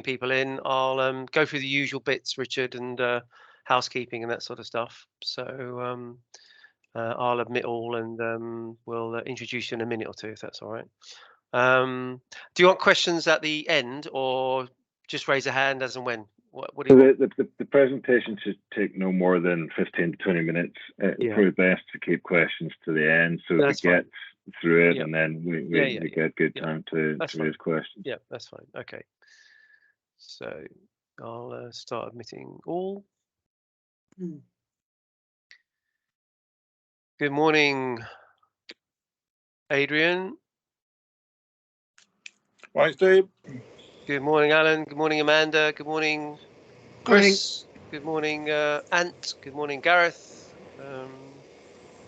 people in, I'll go through the usual bits, Richard, and housekeeping and that sort of stuff. So I'll admit all, and we'll introduce you in a minute or two, if that's all right. Do you want questions at the end, or just raise a hand as and when? What do you want? The presentation should take no more than 15 to 20 minutes. It's probably best to keep questions to the end so we get through it, and then we get good time to raise questions. Yeah, that's fine. Okay. So I'll start admitting all. Good morning, Adrian. Hi, Steve. Good morning, Alan. Good morning, Amanda. Good morning, Chris. Good morning, Ant. Good morning, Gareth.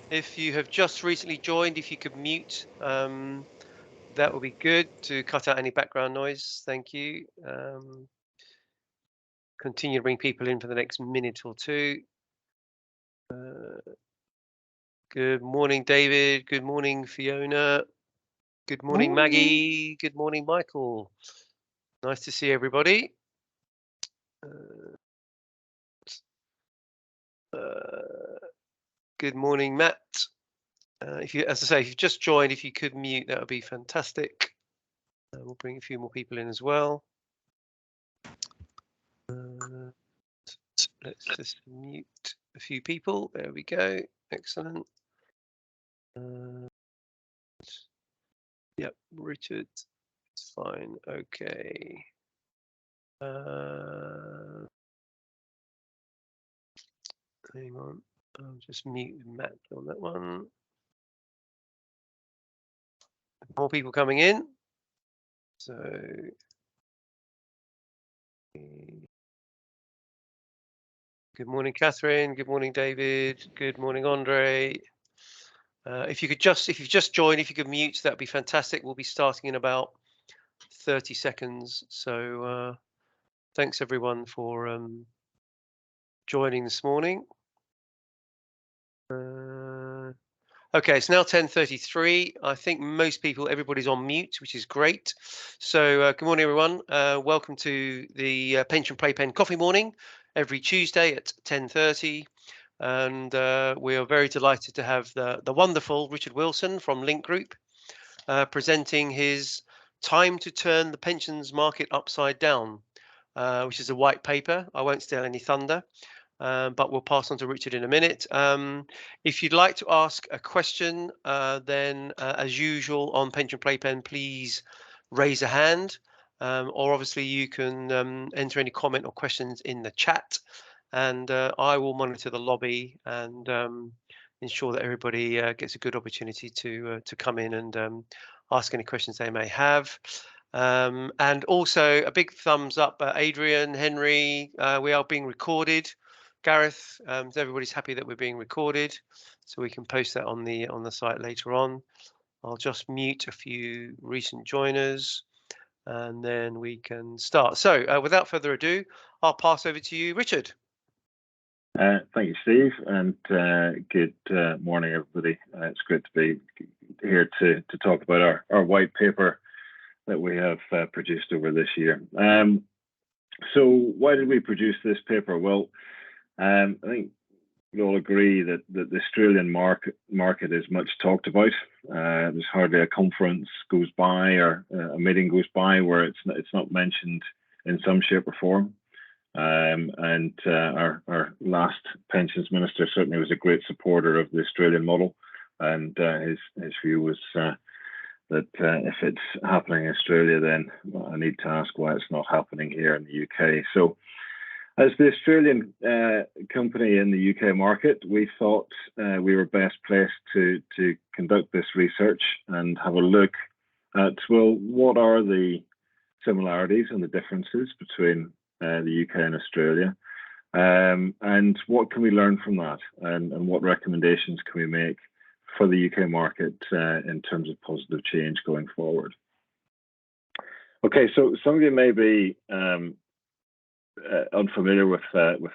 If you have just recently joined, if you could mute, that would be good to cut out any background noise. Thank you. Continue to bring people in for the next minute or two. Good morning, David. Good morning, Fiona. Good morning, Maggie. Good morning, Michael. Nice to see everybody. Good morning, Matt. As I say, if you've just joined, if you could mute, that would be fantastic. We'll bring a few more people in as well. Let's just mute a few people. There we go. Excellent. Yep, Richard. It's fine. Okay. Hang on. I'll just mute Matt on that one. More people coming in. So good morning, Catherine. Good morning, David. Good morning, Andre. If you've just joined, if you could mute, that'd be fantastic. We'll be starting in about 30 seconds. So thanks everyone for joining this morning. Okay, it's now 10:33. I think most people, everybody's on mute, which is great. So good morning, everyone. Welcome to the Pension Playpen Coffee Morning every Tuesday at 10:30. And we are very delighted to have the wonderful Richard Wilson from Link Group presenting his Time to Turn the Pensions Market Upside Down, which is a white paper. I won't steal any thunder. But we'll pass on to Richard in a minute. If you'd like to ask a question, then as usual on Pension Playpen, please raise a hand, or obviously you can enter any comment or questions in the chat, and I will monitor the lobby and ensure that everybody gets a good opportunity to come in and ask any questions they may have. And also a big thumbs up, Adrian, Henry, we are being recorded. Gareth, so everybody's happy that we're being recorded, so we can post that on the site later on. I'll just mute a few recent joiners, and then we can start. So without further ado, I'll pass over to you, Richard. Thank you, Steve, and good morning, everybody. It's great to be here to talk about our white paper that we have produced over this year. So why did we produce this paper? Well, I think we all agree that the Australian market is much talked about. There's hardly a conference goes by or a meeting goes by where it's not mentioned in some shape or form. And our last pensions minister certainly was a great supporter of the Australian model, and his view was that if it's happening in Australia, then I need to ask why it's not happening here in the UK. So, as the Australian company in the UK market, we thought we were best placed to conduct this research and have a look at, well, what are the similarities and the differences between the UK and Australia, and what can we learn from that, and what recommendations can we make for the UK market in terms of positive change going forward. Okay, so some of you may be unfamiliar with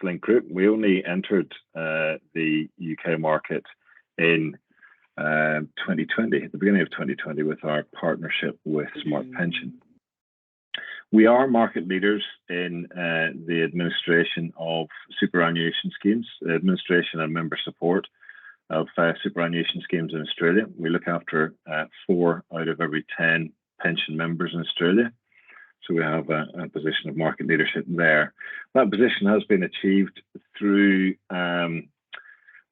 Link Group. We only entered the UK market in 2020, at the beginning of 2020, with our partnership with Smart Pension. We are market leaders in the administration of superannuation schemes, administration and member support of superannuation schemes in Australia. We look after 4 out of every 10 pension members in Australia. So we have a position of market leadership there. That position has been achieved through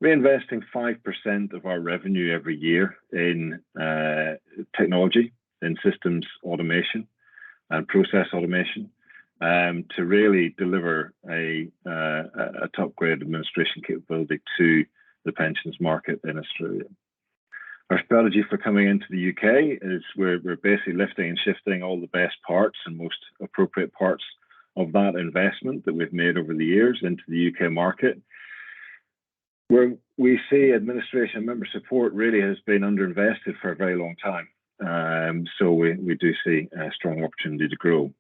reinvesting 5% of our revenue every year in technology, in systems automation and process automation, to really deliver a top grade administration capability to the pensions market in Australia. Our strategy for coming into the UK is we're basically lifting and shifting all the best parts and most appropriate parts of that investment that we've made over the years into the UK market, where we see administration member support really has been underinvested for a very long time. So we do see a strong opportunity to grow.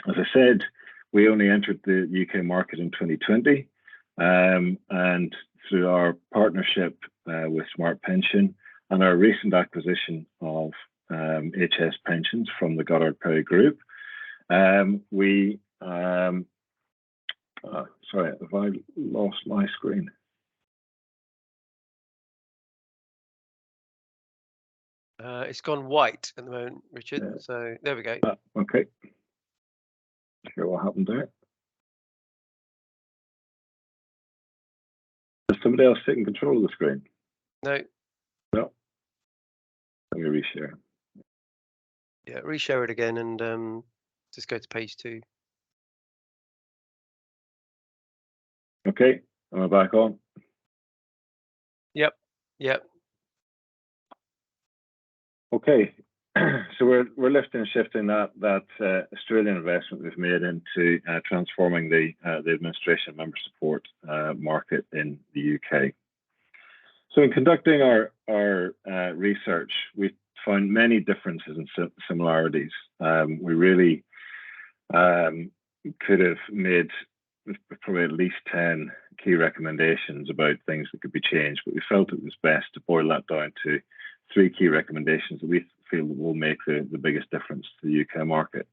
As I said, we only entered the UK market in 2020, and through our partnership with Smart Pension and our recent acquisition of HS Pensions from the Goddard Perry Group, sorry, have I lost my screen? It's gone white at the moment, Richard. So there we go. Okay. Not sure what happened there. Is somebody else taking control of the screen? No. No. Let me reshare. Yeah, reshare it again and just go to page 2. Okay, am I back on? Yep. Okay, so we're lifting and shifting that Australian investment we've made into transforming the administration member support market in the UK. So in conducting our research, we found many differences and similarities. We really could have made probably at least 10 key recommendations about things that could be changed, but we felt it was best to boil that down to 3 key recommendations that we feel will make the biggest difference to the UK market.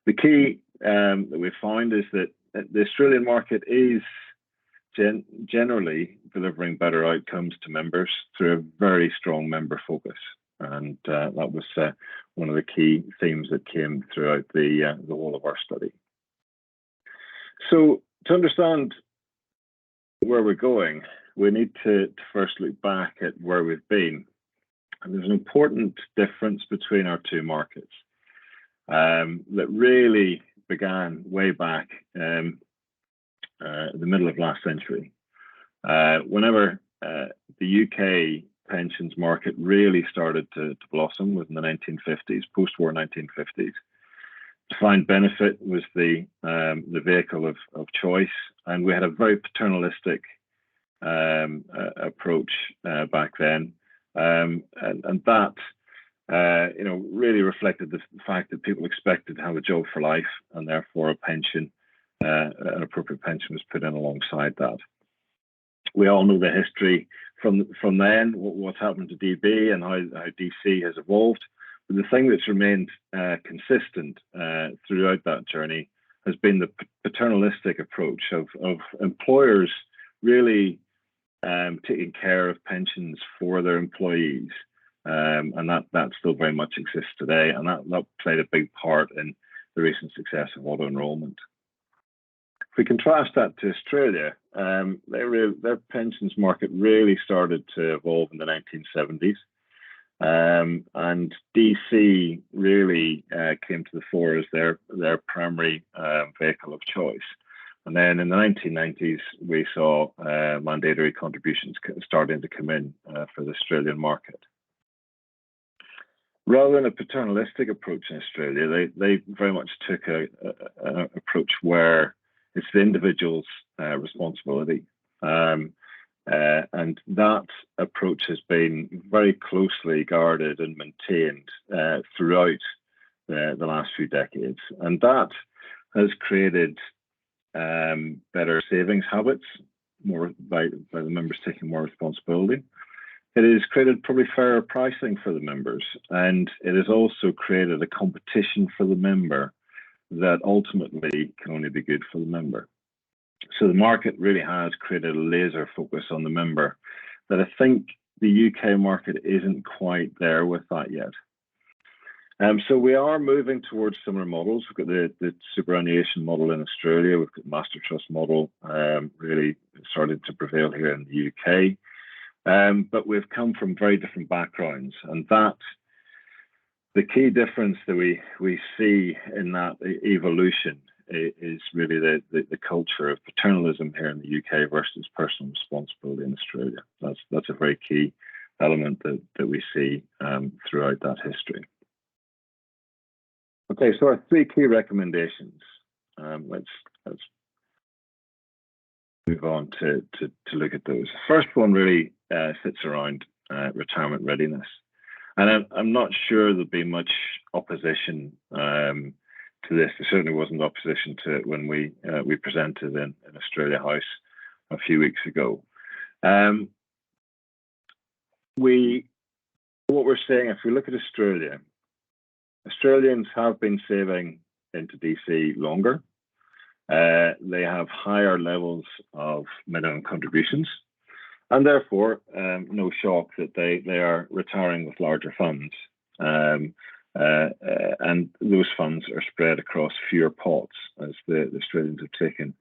The key that we found is that the Australian market is generally delivering better outcomes to members through a very strong member focus. And that was one of the key themes that came throughout the whole of our study. So to understand where we're going, we need to first look back at where we've been. And there's an important difference between our 2 markets that really began way back the middle of last century. Whenever the UK pensions market really started to blossom was in the 1950s, post-war 1950s. Defined benefit was the vehicle of choice, and we had a very paternalistic approach back then, and that really reflected the fact that people expected to have a job for life, and therefore a pension, an appropriate pension, was put in alongside that. We all know the history from then, what's happened to DB and how DC has evolved. But the thing that's remained consistent throughout that journey has been the paternalistic approach of employers really taking care of pensions for their employees, and that still very much exists today, and that played a big part in the recent success of auto enrolment. If we contrast that to Australia, their pensions market really started to evolve in the 1970s, and DC really came to the fore as their primary vehicle of choice. And then in the 1990s, we saw mandatory contributions starting to come in for the Australian market. Rather than a paternalistic approach in Australia, they very much took an approach where it's the individual's responsibility. And that approach has been very closely guarded and maintained throughout the last few decades. And that has created better savings habits, more by the members taking more responsibility. it has created probably fairer pricing for the members, and it has also created a competition for the member that ultimately can only be good for the member. So the market really has created a laser focus on the member that I think the UK market isn't quite there with that yet. So we are moving towards similar models. We've got the superannuation model in Australia. We've got Master Trust model really started to prevail here in the UK. But we've come from very different backgrounds, and that the key difference that we see in that evolution is really the culture of paternalism here in the UK versus personal responsibility in Australia. That's a very key element that we see throughout that history. Okay, so our three key recommendations. Let's move on to look at those. The first one really sits around retirement readiness, and I'm not sure there'll be much opposition to this. There certainly wasn't opposition to it when we presented in Australia House a few weeks ago. What we're saying, if we look at Australia, Australians have been saving into DC longer. They have higher levels of minimum contributions, and therefore no shock that they are retiring with larger funds. And those funds are spread across fewer pots as the Australians have taken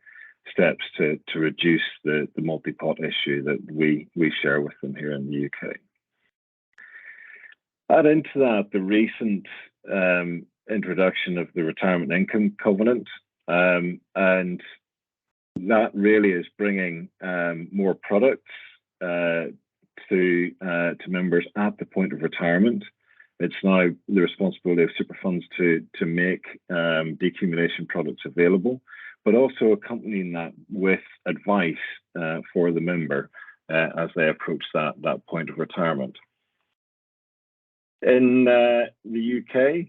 steps to reduce the multi-pot issue that we share with them here in the UK. Add into that the recent introduction of the retirement income covenant, and that really is bringing more products to members at the point of retirement. It's now the responsibility of super funds to make decumulation products available, but also accompanying that with advice for the member as they approach that point of retirement. In the UK,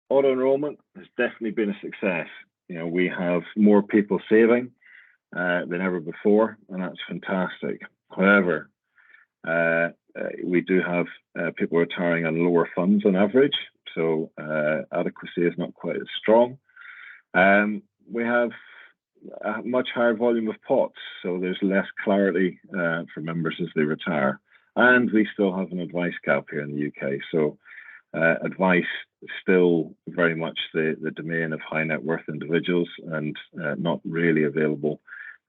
auto enrollment has definitely been a success. You know, we have more people saving than ever before, and that's fantastic. However, we do have people retiring on lower funds on average, so adequacy is not quite as strong. We have a much higher volume of pots, so there's less clarity for members as they retire. And we still have an advice gap here in the UK. So advice is still very much the domain of high net worth individuals and not really available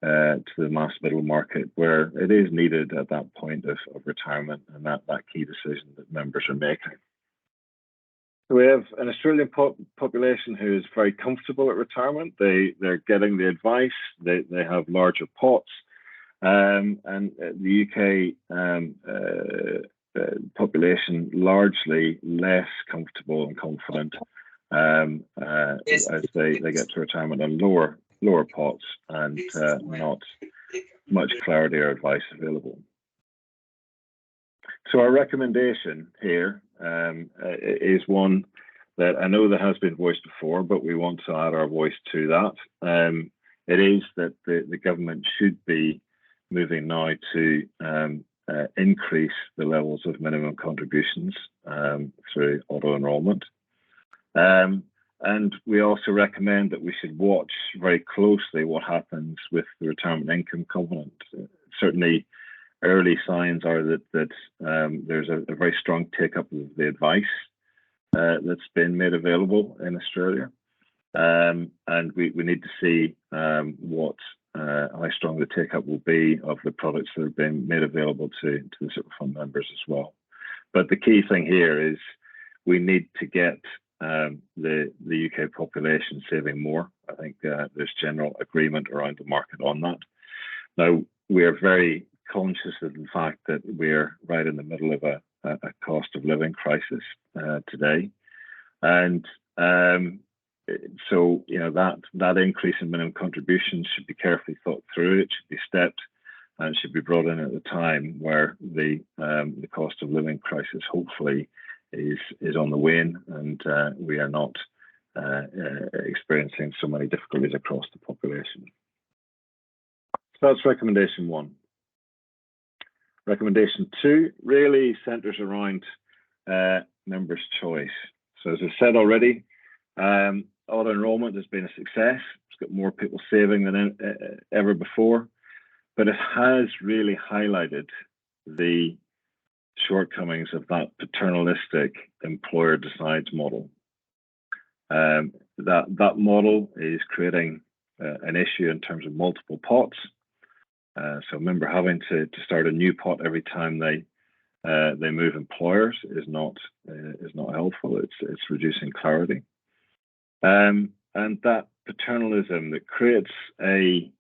to the mass middle market, where it is needed at that point of retirement and that key decision that members are making. So we have an Australian population who is very comfortable at retirement. They're getting the advice, they have larger pots. And the UK population largely less comfortable and confident as they get to retirement on lower pots and not much clarity or advice available. So our recommendation here is one that I know that has been voiced before, but we want to add our voice to that. It is that the government should be moving now to increase the levels of minimum contributions through auto enrollment. And we also recommend that we should watch very closely what happens with the retirement income covenant. Certainly, early signs are that there's a very strong take-up of the advice that's been made available in Australia. And we need to see how strong the take-up will be of the products that have been made available to the super fund members as well. But the key thing here is we need to get the UK population saving more. I think there's general agreement around the market on that. Now, we are very conscious of the fact that we're right in the middle of a cost of living crisis today. And so, you know, that increase in minimum contributions should be carefully thought through. It should be stepped and it should be brought in at a time where the cost of living crisis hopefully is on the wane, and we are not experiencing so many difficulties across the population. So that's recommendation one. recommendation 2 really centres around members' choice. So as I said already, auto enrolment has been a success. It's got more people saving than ever before, but it has really highlighted the shortcomings of that paternalistic employer decides model. That model is creating an issue in terms of multiple pots. So a member having to start a new pot every time they move employers is not helpful. It's reducing clarity, and that paternalism that creates a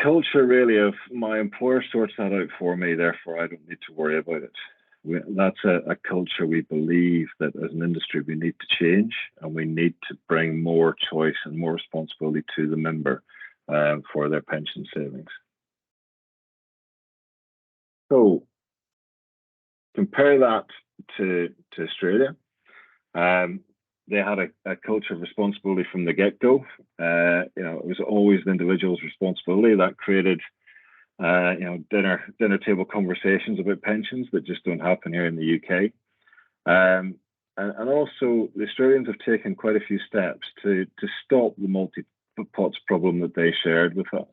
culture really of my employer sorts that out for me, therefore I don't need to worry about it. That's a culture we believe that as an industry we need to change, and we need to bring more choice and more responsibility to the member for their pension savings. So compare that to Australia. They had a culture of responsibility from the get-go. It was always the individual's responsibility. That created dinner table conversations about pensions that just don't happen here in the UK. And also the Australians have taken quite a few steps to stop the multi-pots problem that they shared with us.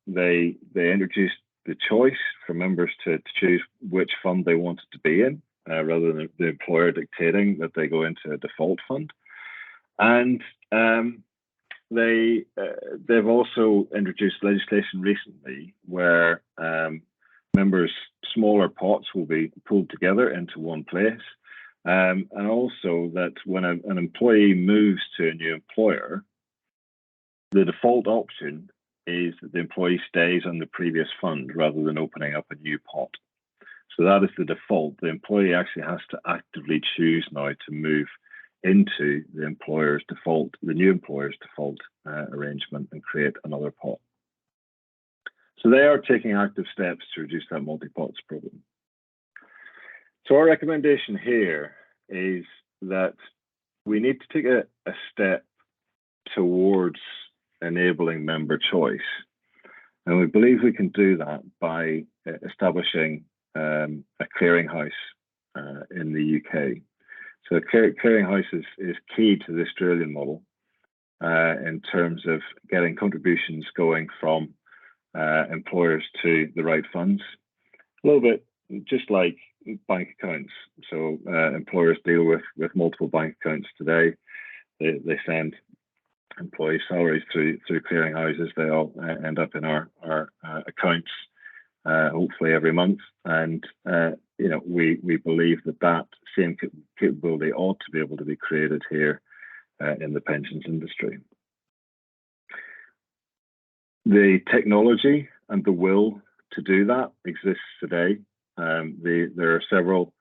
They introduced the choice for members to choose which fund they wanted to be in, rather than the employer dictating that they go into a default fund. And they've also introduced legislation recently where members' smaller pots will be pulled together into one place, and also that when an employee moves to a new employer, the default option is that the employee stays on the previous fund rather than opening up a new pot. So that is the default. The employee actually has to actively choose now to move into the new employer's default arrangement and create another pot. So they are taking active steps to reduce that multi-pots problem. So our recommendation here is that we need to take a step towards enabling member choice. And we believe we can do that by establishing a clearinghouse in the UK. So a clearinghouse is key to the Australian model in terms of getting contributions going from employers to the right funds. A little bit just like bank accounts. So employers deal with multiple bank accounts today. They send employee salaries through clearinghouses. They all end up in our accounts, hopefully every month. And we believe that same capability ought to be able to be created here in the pensions industry. The technology and the will to do that exists today. There are several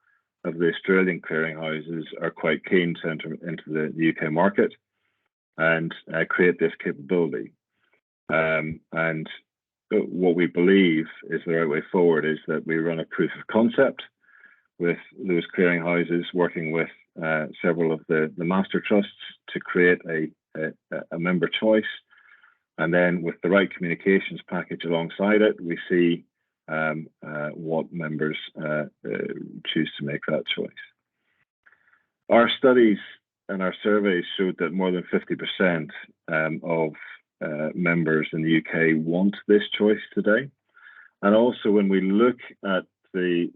of the Australian clearinghouses are quite keen to enter into the UK market and create this capability. And what we believe is the right way forward is that we run a proof of concept with those clearinghouses, working with several of the master trusts to create a member choice. And then with the right communications package alongside it, we see what members choose to make that choice. Our studies and our surveys showed that more than 50% of members in the UK want this choice today. And also when we look at the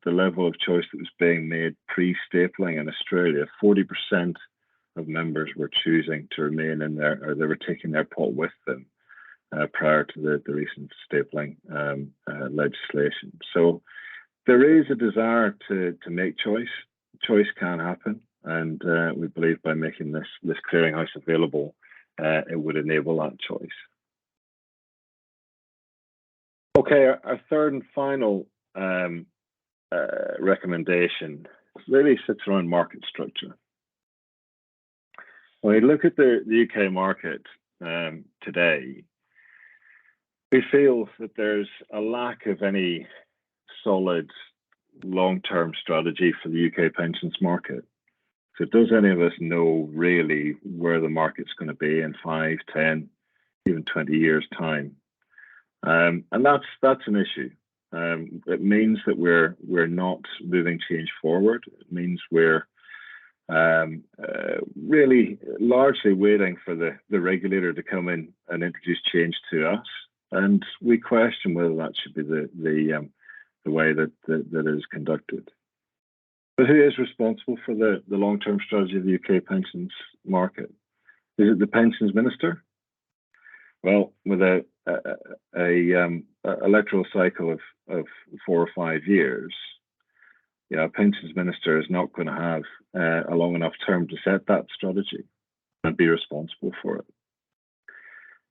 level of choice that was being made pre-stapling in Australia, 40% of members were choosing to remain in there, or they were taking their pot with them prior to the recent stapling legislation. So there is a desire to make choice. Choice can happen, and we believe by making this clearinghouse available, it would enable that choice. Okay, our third and final recommendation really sits around market structure. When we look at the UK market today, we feel that there's a lack of any solid long-term strategy for the UK pensions market. So does any of us know really where the market's going to be in 5, 10, even 20 years' time? and that's an issue. It means that we're not moving change forward. It means we're really largely waiting for the regulator to come in and introduce change to us, and we question whether that should be the way that is conducted. But who is responsible for the long-term strategy of the UK pensions market? Is it the pensions minister? Well, with a electoral cycle of 4 or 5 years, a pensions minister is not going to have a long enough term to set that strategy and be responsible for it.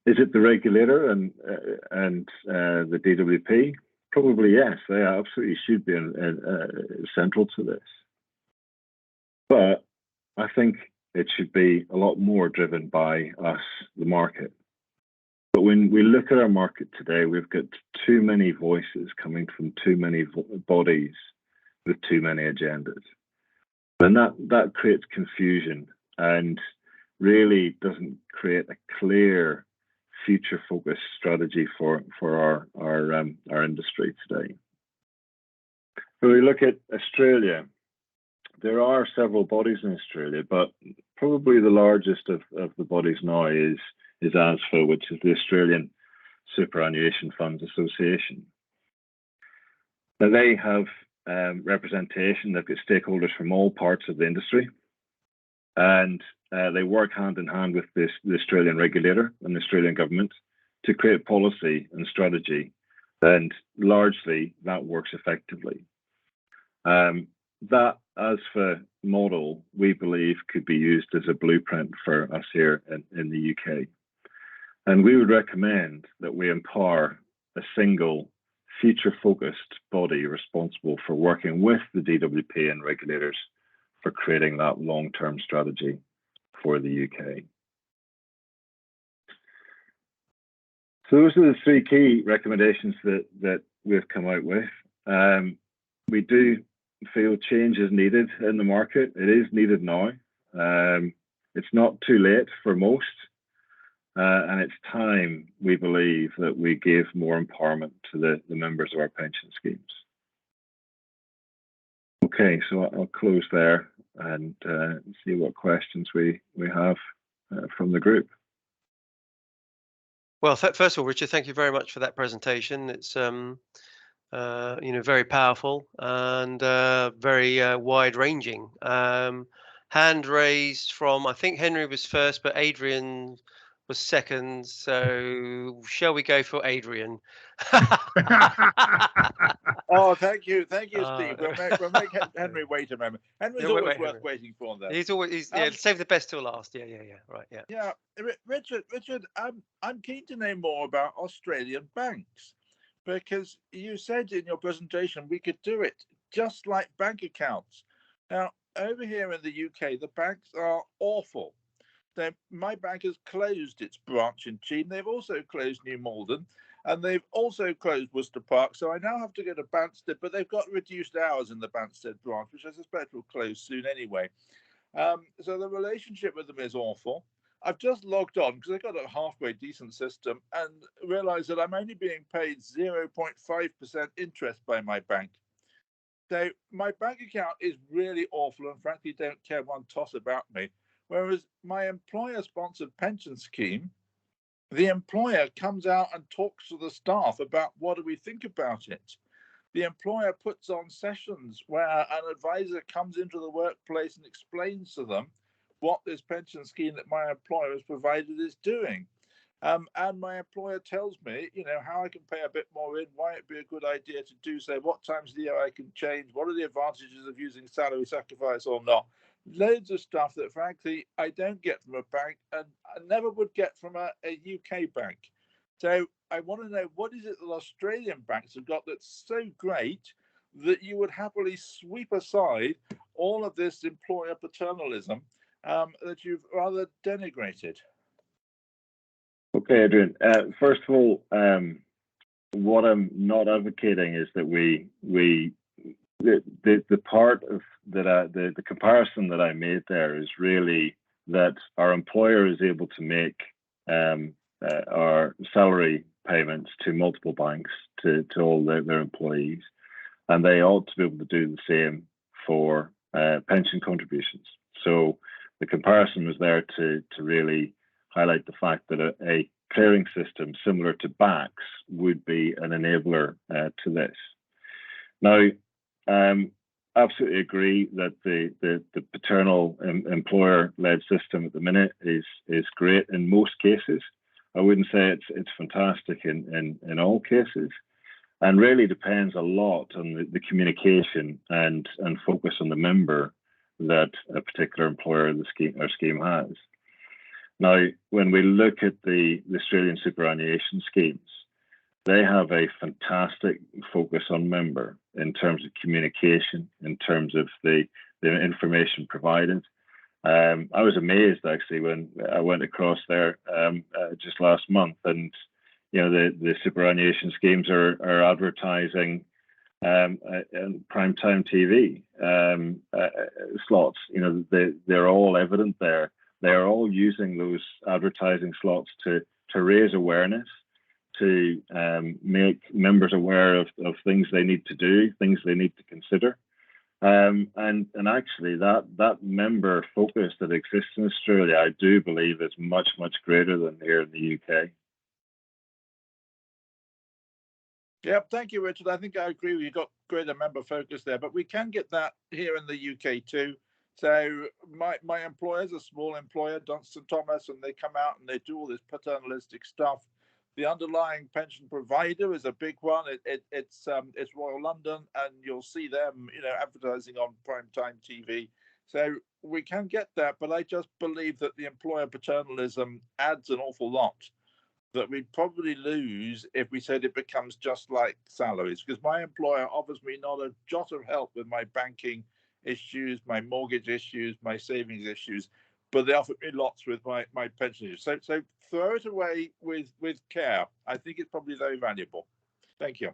Is it the regulator and the DWP? Probably yes. They absolutely should be central to this. But I think it should be a lot more driven by us, the market. But when we look at our market today, we've got too many voices coming from too many bodies with too many agendas. And that creates confusion and really doesn't create a clear future-focused strategy for our industry today. When we look at Australia, there are several bodies in Australia, but probably the largest of the bodies now is ASFA, which is the Australian Superannuation Funds Association. Now they have representation. They've got stakeholders from all parts of the industry, and they work hand in hand with the Australian regulator and the Australian government to create policy and strategy, and largely that works effectively. That ASFA model, we believe, could be used as a blueprint for us here in the UK. And we would recommend that we empower a single future-focused body responsible for working with the DWP and regulators for creating that long-term strategy for the UK. So those are the 3 key recommendations that we've come out with. We do feel change is needed in the market. It is needed now. It's not too late for most. And it's time, we believe, that we give more empowerment to the members of our pension schemes. Okay, so I'll close there and see what questions we have from the group. Well, first of all, Richard, thank you very much for that presentation. It's very powerful and very wide-ranging. Hand raised from, I think Henry was first, but Adrian was second. So shall we go for Adrian? Oh, thank you, Steve. We'll make Henry wait a moment. Henry's always worth waiting for. Then he's always save the best till last. Yeah, right, yeah. Yeah, Richard, I'm keen to know more about Australian banks, because you said in your presentation we could do it just like bank accounts. Now, over here in the UK, the banks are awful. My bank has closed its branch in Cheam. They've also closed New Malden, and they've also closed Worcester Park. So I now have to go to Banstead, but they've got reduced hours in the Banstead branch, which I suspect will close soon anyway. So the relationship with them is awful. I've just logged on because they've got a halfway decent system and realised that I'm only being paid 0.5% interest by my bank. So my bank account is really awful and frankly don't care one toss about me. Whereas my employer-sponsored pension scheme, the employer comes out and talks to the staff about what do we think about it. The employer puts on sessions where an advisor comes into the workplace and explains to them what this pension scheme that my employer has provided is doing. And my employer tells me, how I can pay a bit more in, why it'd be a good idea to do so, what times of the year I can change, what are the advantages of using salary sacrifice or not. Loads of stuff that, frankly, I don't get from a bank and I never would get from a UK bank. So I want to know, what is it that Australian banks have got that's so great that you would happily sweep aside all of this employer paternalism that you've rather denigrated? Okay, Adrian. First of all, what I'm not advocating is that the part of that the comparison that I made there is really that our employer is able to make our salary payments to multiple banks to all their employees, and they ought to be able to do the same for pension contributions. So the comparison was there to really highlight the fact that a clearing system similar to BACS would be an enabler to this. Now, absolutely agree that the paternal employer-led system at the minute is great in most cases. I wouldn't say it's fantastic in all cases, and really depends a lot on the communication and focus on the member that a particular employer or scheme has. Now, when we look at the Australian superannuation schemes, they have a fantastic focus on member in terms of communication, in terms of the information provided. I was amazed actually when I went across there just last month, and the superannuation schemes are advertising primetime TV slots. They're all evident there. They are all using those advertising slots to raise awareness, to make members aware of things they need to do, things they need to consider. And actually that member focus that exists in Australia, I do believe is much, much greater than here in the UK. Yeah, thank you, Richard. I think I agree with you. You've got greater member focus there, but we can get that here in the UK too. So my employer is a small employer, Dunstan Thomas, and they come out and they do all this paternalistic stuff. The underlying pension provider is a big one. It's Royal London, and you'll see them, advertising on primetime TV. So we can get that, but I just believe that the employer paternalism adds an awful lot that we'd probably lose if we said it becomes just like salaries, because my employer offers me not a jot of help with my banking issues, my mortgage issues, my savings issues, but they offer me lots with my pension issues. So throw it away with care. I think it's probably very valuable. Thank you.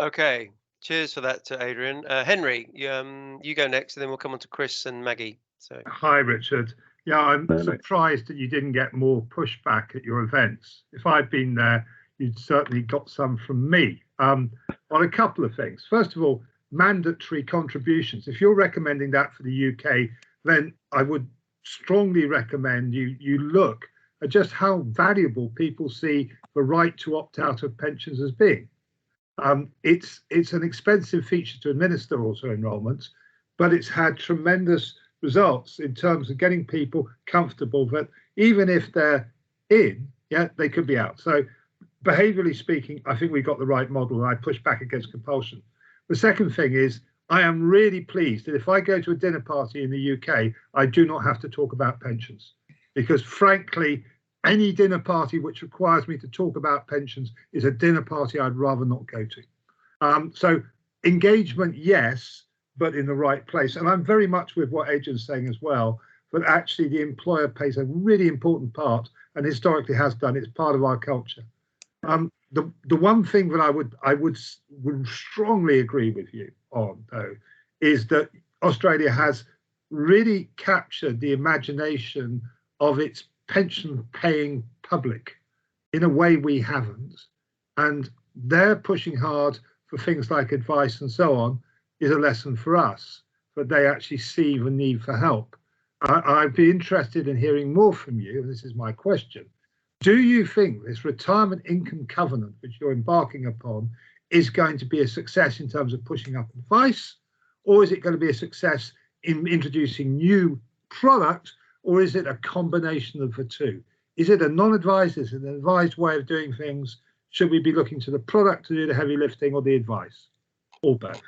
Okay. Cheers for that, Adrian. Henry, you go next, and then we'll come on to Chris and Maggie. So. Hi, Richard. Yeah, I'm surprised that you didn't get more pushback at your events. If I'd been there, you'd certainly got some from me. On a couple of things. First of all, mandatory contributions. If you're recommending that for the UK, then I would strongly recommend you look at just how valuable people see the right to opt out of pensions as being. It's an expensive feature to administer auto enrolments, but it's had tremendous results in terms of getting people comfortable that even if they're in, they could be out. So behaviorally speaking, I think we got the right model, and I push back against compulsion. The second thing is, I am really pleased that if I go to a dinner party in the UK, I do not have to talk about pensions, because frankly, any dinner party which requires me to talk about pensions is a dinner party I'd rather not go to. So engagement, yes, but in the right place. And I'm very much with what Adrian's saying as well, that actually the employer plays a really important part, and historically has done. It's part of our culture. The one thing that I would strongly agree with you on, though, is that Australia has really captured the imagination of its pension-paying public in a way we haven't, and they're pushing hard for things like advice and so on. Is a lesson for us, but they actually see the need for help. I'd be interested in hearing more from you, and this is my question. Do you think this retirement income covenant, which you're embarking upon, is going to be a success in terms of pushing up advice, or is it going to be a success in introducing new products, or is it a combination of the two? Is it a non-advised, is it an advised way of doing things? Should we be looking to the product to do the heavy lifting, or the advice, or both?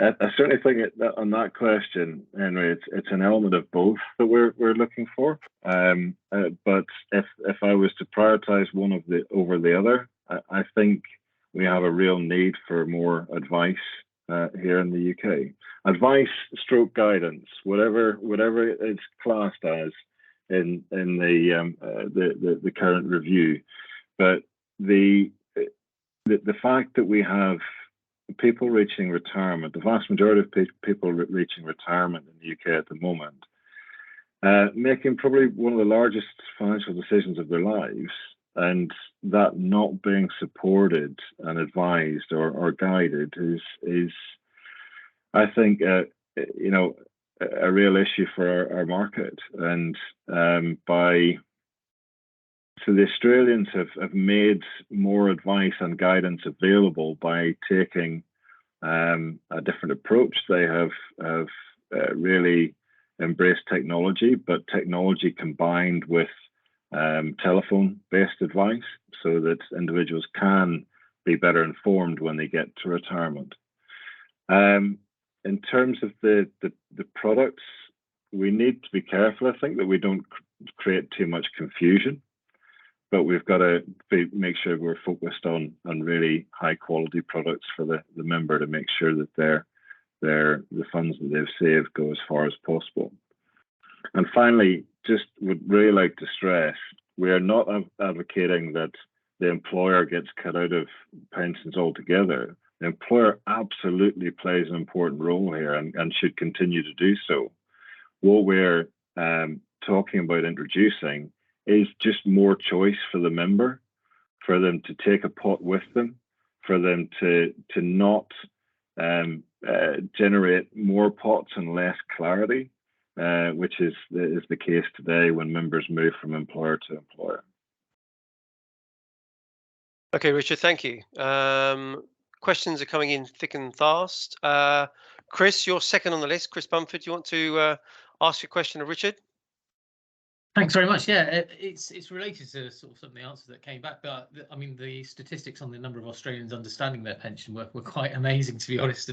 I certainly think on that question, Henry, it's an element of both that we're looking for. But if I was to prioritise one over the other, I think we have a real need for more advice here in the UK. Advice, stroke guidance, whatever it's classed as in the current review. But the fact that we have people reaching retirement, the vast majority of people reaching retirement in the UK at the moment, making probably one of the largest financial decisions of their lives, and that not being supported and advised or guided is I think a real issue for our market. And so the Australians have made more advice and guidance available by taking a different approach. They have really embraced technology, but technology combined with telephone-based advice, so that individuals can be better informed when they get to retirement. In terms of the products, we need to be careful, I think, that we don't create too much confusion. But we've got to make sure we're focused on really high quality products for the member, to make sure that the funds that they've saved go as far as possible. And finally, just would really like to stress, we are not advocating that the employer gets cut out of pensions altogether. The employer absolutely plays an important role here and should continue to do so. What we're talking about introducing is just more choice for the member, for them to take a pot with them, for them to not generate more pots and less clarity, which is the case today when members move from employer to employer. Okay, Richard, thank you. Questions are coming in thick and fast. Chris, you're second on the list. Chris Bumford, do you want to ask your question of Richard? Thanks very much. Yeah, it's related to sort of some of the answers that came back, but I mean, the statistics on the number of Australians understanding their pension were quite amazing, to be honest.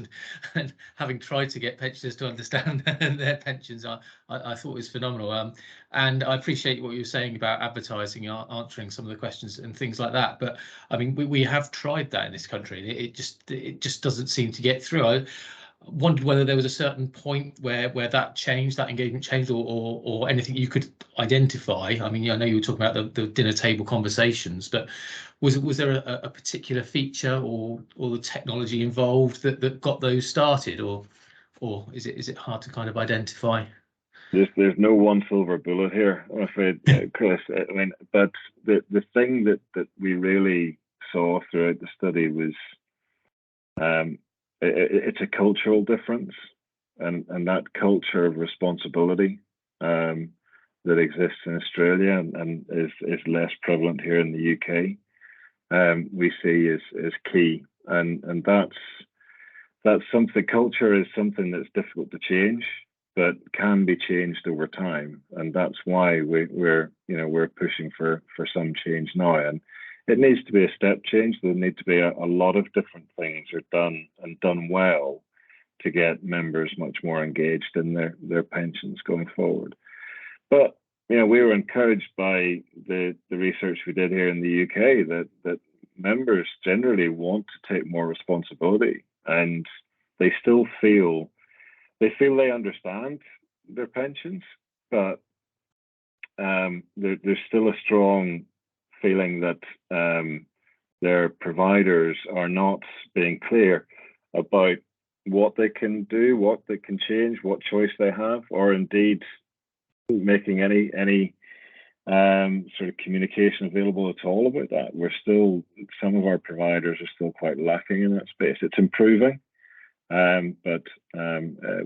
And having tried to get pensioners to understand their pensions, I thought was phenomenal. And I appreciate what you were saying about advertising, answering some of the questions and things like that. But I mean, we have tried that in this country. It just doesn't seem to get through. I wondered whether there was a certain point where that changed, that engagement changed, or anything you could identify. I mean, I know you were talking about the dinner table conversations, but was there a particular feature or the technology involved that got those started, or is it hard to kind of identify? There's no one silver bullet here, I'm afraid, Chris. I mean, but the thing that we really saw throughout the study was it's a cultural difference, and that culture of responsibility that exists in Australia and is less prevalent here in the UK, we see is key, and that's something. Culture is something that's difficult to change, but can be changed over time, and that's why we're pushing for some change now. And it needs to be a step change. There need to be a lot of different things are done well to get members much more engaged in their pensions going forward. But we were encouraged by the research we did here in the UK that members generally want to take more responsibility, and they still feel they understand their pensions, but there's still a strong feeling that their providers are not being clear about what they can do, what they can change, what choice they have, or indeed making any sort of communication available at all about that. Some of our providers are still quite lacking in that space. It's improving, but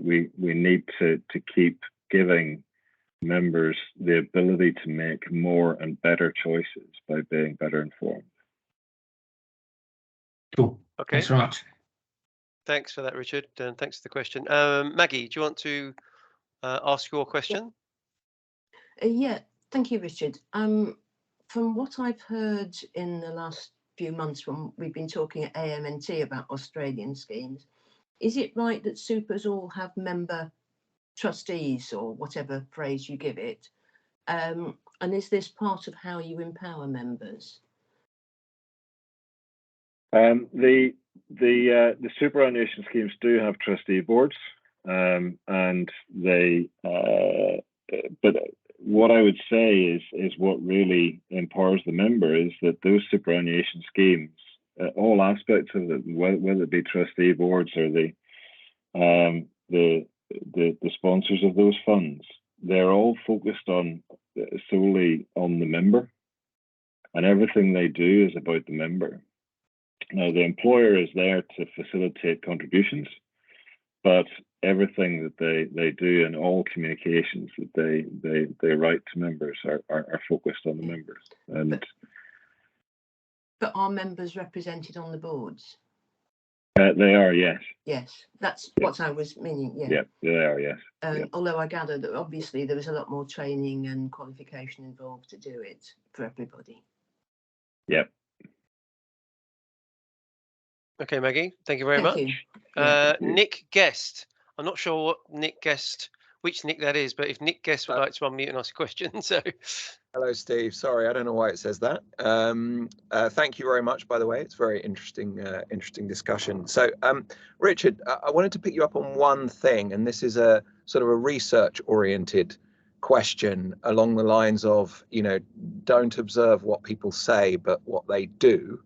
we need to keep giving members the ability to make more and better choices by being better informed. Cool. Okay. Thanks very much. Thanks for that, Richard, and thanks for the question. Maggie, do you want to ask your question? Yeah, thank you, Richard. From what I've heard in the last few months when we've been talking at AMNT about Australian schemes, is it right that supers all have member trustees, or whatever phrase you give it? And is this part of how you empower members? The superannuation schemes do have trustee boards, and they. But what I would say is what really empowers the member is that those superannuation schemes, all aspects of it, whether it be trustee boards or the sponsors of those funds, they're all focused solely on the member. and everything they do is about the member. Now, the employer is there to facilitate contributions, but everything that they do and all communications that they write to members are focused on the members. And but are members represented on the boards? They are, yes. Yes, that's what I was meaning. Yeah. Yeah, they are, yes. Although I gather that obviously there was a lot more training and qualification involved to do it for everybody. Yep. Okay, Maggie, thank you very much. Nick Guest. I'm not sure what Nick Guest, which Nick that is, but if Nick Guest would like to unmute and ask a question, so. Hello, Steve. Sorry, I don't know why it says that. Thank you very much, by the way. It's very interesting, interesting discussion. So, Richard, I wanted to pick you up on one thing, and this is a sort of a research-oriented question along the lines of, you know, don't observe what people say, but what they do.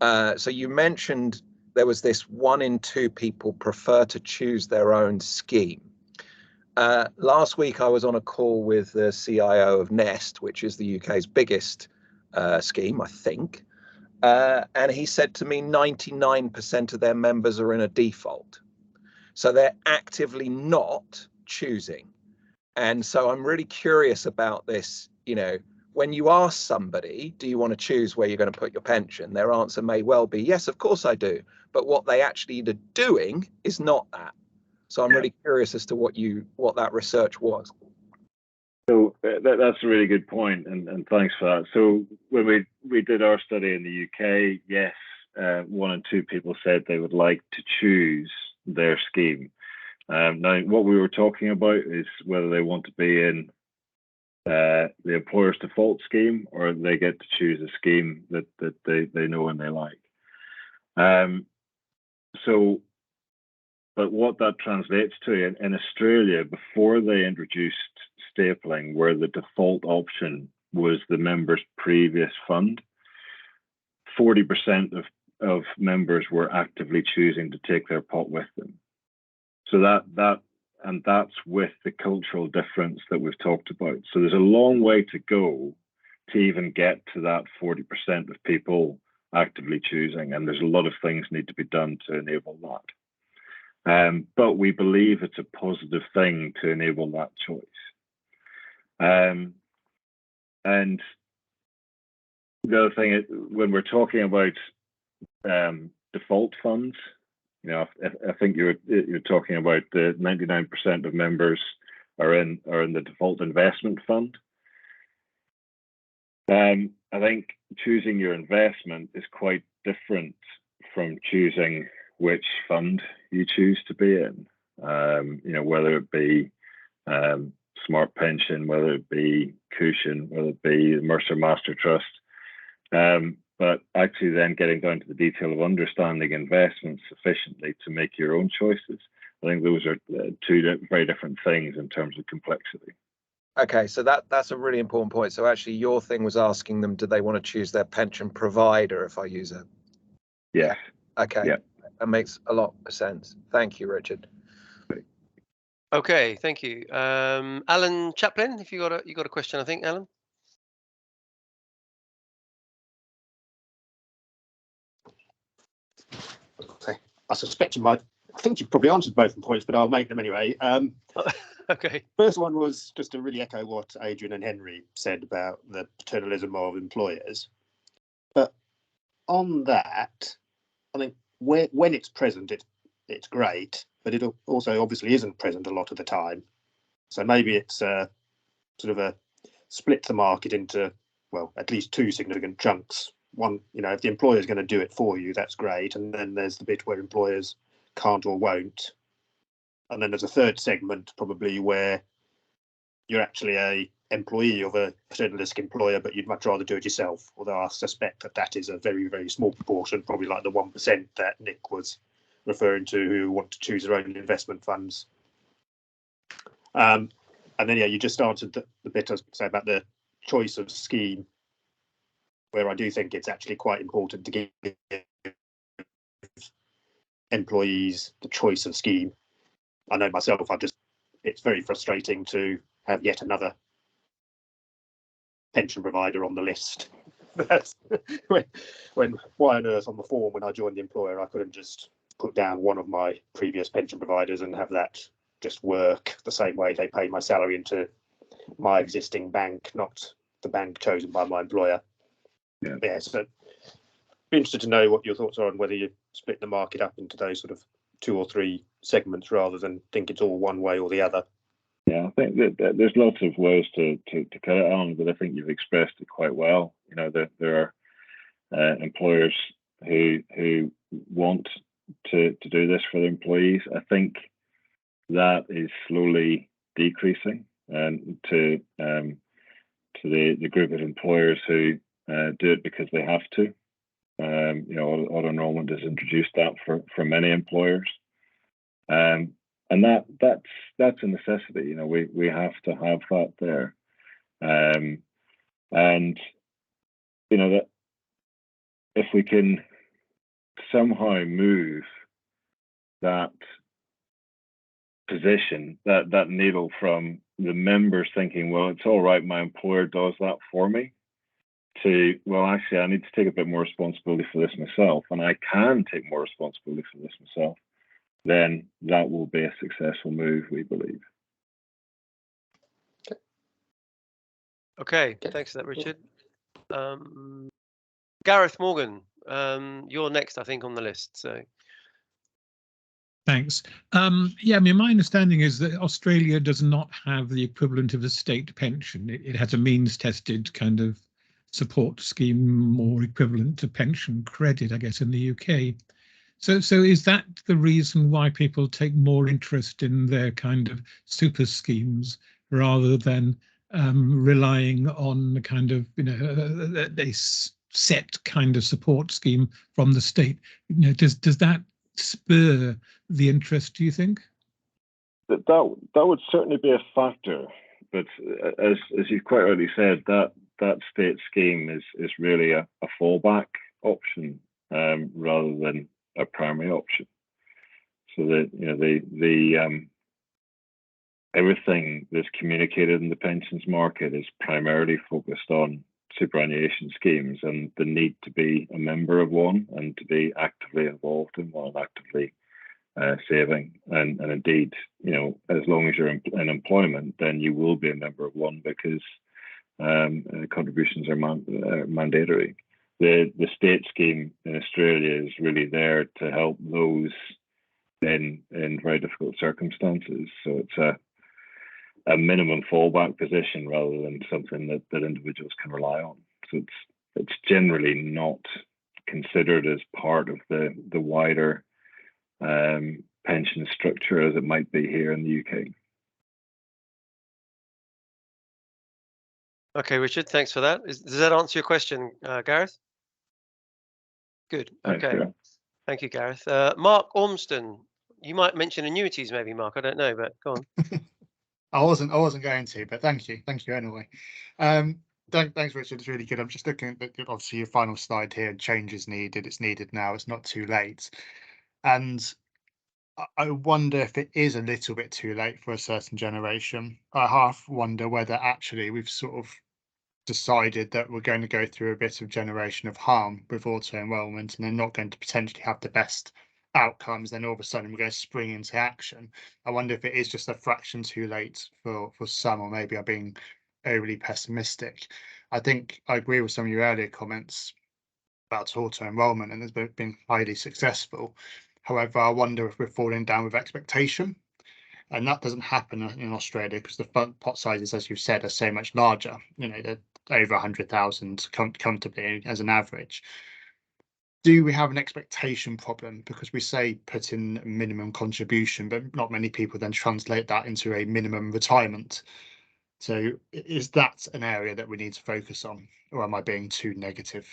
So you mentioned there was this 1 in 2 people prefer to choose their own scheme. Last week, I was on a call with the CIO of Nest, which is the UK's biggest scheme, I think. And he said to me 99% of their members are in a default. So they're actively not choosing. And so I'm really curious about this. You know, when you ask somebody, do you want to choose where you're going to put your pension? Their answer may well be, yes, of course I do. But what they actually are doing is not that. So I'm really curious as to what that research was. So that's a really good point, and thanks for that. So when we did our study in the UK, yes, 1 in 2 people said they would like to choose their scheme. Now, what we were talking about is whether they want to be in the employer's default scheme, or they get to choose a scheme that they know and they like. But what that translates to in Australia, before they introduced stapling, where the default option was the member's previous fund, 40% of members were actively choosing to take their pot with them. So that's with the cultural difference that we've talked about. So there's a long way to go to even get to that 40% of people actively choosing, and there's a lot of things need to be done to enable that. But we believe it's a positive thing to enable that choice. And the other thing is, when we're talking about default funds, you know, I think you're talking about the 99% of members are in the default investment fund. I think choosing your investment is quite different from choosing which fund you choose to be in. You know, whether it be Smart Pension, whether it be Cushion, whether it be Mercer Master Trust. But actually then getting down to the detail of understanding investments sufficiently to make your own choices. I think those are 2 very different things in terms of complexity. Okay, so that's a really important point. So actually your thing was asking them, do they want to choose their pension provider, if I use it? Yeah. Okay, yeah. That makes a lot of sense. Thank you, Richard. Okay, thank you. Alan Chaplin, if you got a question, I think, Alan. Okay. I think you probably answered both the points, but I'll make them anyway. Okay. First one was just to really echo what Adrian and Henry said about the paternalism of employers. But on that, I think when it's present, it's great, but it also obviously isn't present a lot of the time. So maybe it's sort of a split the market into, well, at least 2 significant chunks. One, you know, if the employer is going to do it for you, that's great. And then there's the bit where employers can't or won't. And then there's a third segment probably where you're actually a employee of a paternalistic employer, but you'd much rather do it yourself. Although I suspect that is a very, very small proportion, probably like the 1% that Nick was referring to, who want to choose their own investment funds. And then, yeah, you just answered the bit I was going to say about the choice of scheme, where I do think it's actually quite important to give employees the choice of scheme. I know myself, it's very frustrating to have yet another pension provider on the list. That's when why on earth on the form when I joined the employer I couldn't just put down one of my previous pension providers and have that just work the same way they pay my salary into my existing bank, not the bank chosen by my employer. Yeah, so be interested to know what your thoughts are on whether you split the market up into those sort of 2 or 3 segments rather than think it's all one way or the other. Yeah, I think that there's lots of ways to cut it on, but I think you've expressed it quite well. You know, there are employers who want to do this for their employees. I think that is slowly decreasing, and to the group of employers who do it because they have to. You know, auto enrollment has introduced that for many employers, and that's a necessity. You know, we have to have that there, and you know that if we can somehow move that position, that needle from the members thinking, well, it's all right, my employer does that for me, to, well, actually, I need to take a bit more responsibility for this myself, and I can take more responsibility for this myself, then that will be a successful move, we believe. Okay, thanks for that, Richard. Gareth Morgan, you're next, I think, on the list. So. Thanks. Yeah, I mean, my understanding is that Australia does not have the equivalent of a state pension. It has a means-tested kind of support scheme more equivalent to pension credit, I guess, in the UK. So is that the reason why people take more interest in their kind of super schemes rather than relying on the kind of, you know, a set kind of support scheme from the state? You know, does that spur the interest, do you think? That would certainly be a factor, but as you quite rightly said, that state scheme is really a fallback option rather than a primary option. So that, you know, the everything that's communicated in the pensions market is primarily focused on superannuation schemes and the need to be a member of one and to be actively involved in one, actively saving, and indeed, you know, as long as you're in employment, then you will be a member of one because contributions are mandatory. The state scheme in Australia is really there to help those in very difficult circumstances. So it's a minimum fallback position rather than something that individuals can rely on. So it's generally not considered as part of the wider pension structure as it might be here in the UK. Okay, Richard, thanks for that. Does that answer your question, Gareth? Good. Okay. Thank you, Gareth. Mark Ormston, you might mention annuities, maybe, Mark. I don't know, but go on. I wasn't going to, but thank you anyway. Thanks, Richard. It's really good. I'm just looking at obviously your final slide here. Change is needed. It's needed now. It's not too late. And I wonder if it is a little bit too late for a certain generation. I half wonder whether actually we've sort of decided that we're going to go through a bit of generation of harm with auto enrolment, and they're not going to potentially have the best outcomes. Then all of a sudden we're going to spring into action. I wonder if it is just a fraction too late for some, or maybe I'm being overly pessimistic. I think I agree with some of your earlier comments about auto enrolment, and it's been highly successful. However, I wonder if we're falling down with expectation, and that doesn't happen in Australia because the pot sizes, as you've said, are so much larger. You know, they're over 100,000 comfortably as an average. Do we have an expectation problem? Because we say put in minimum contribution, but not many people then translate that into a minimum retirement. So is that an area that we need to focus on, or am I being too negative?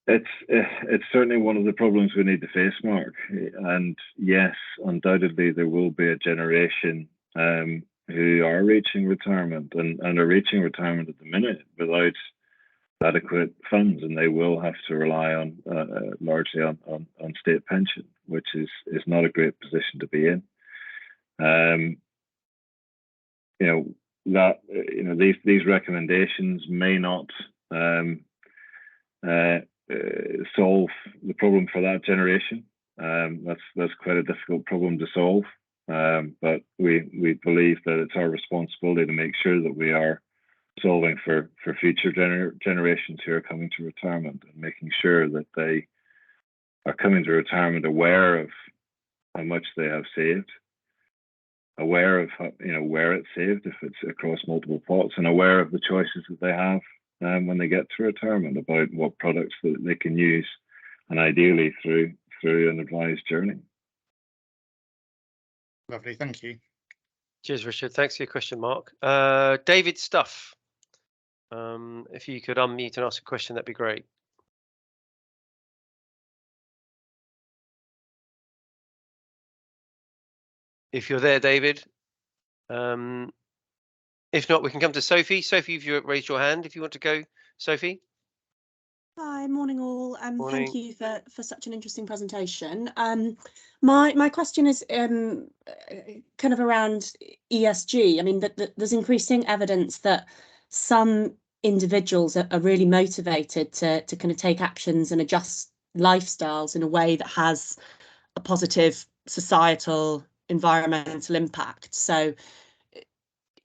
It's certainly one of the problems we need to face, Mark. And yes, undoubtedly there will be a generation who are reaching retirement and are reaching retirement at the minute without adequate funds, and they will have to rely on largely on state pension, which is not a great position to be in. These recommendations may not solve the problem for that generation. That's quite a difficult problem to solve, but we believe that it's our responsibility to make sure that we are solving for future generations who are coming to retirement, and making sure that they are coming to retirement aware of how much they have saved, aware of how, where it's saved if it's across multiple pots, and aware of the choices that they have when they get to retirement about what products that they can use, and ideally through an advised journey. Lovely, thank you. Cheers, Richard. Thanks for your question, Mark. David Stuff, if you could unmute and ask a question, that'd be great. If you're there, David. If not, we can come to Sophie. Sophie, if you raised your hand, if you want to go, Sophie. Hi, morning all. Morning. Thank you for such an interesting presentation. My question is kind of around ESG. I mean, there's increasing evidence that some individuals are really motivated to kind of take actions and adjust lifestyles in a way that has a positive societal environmental impact. So,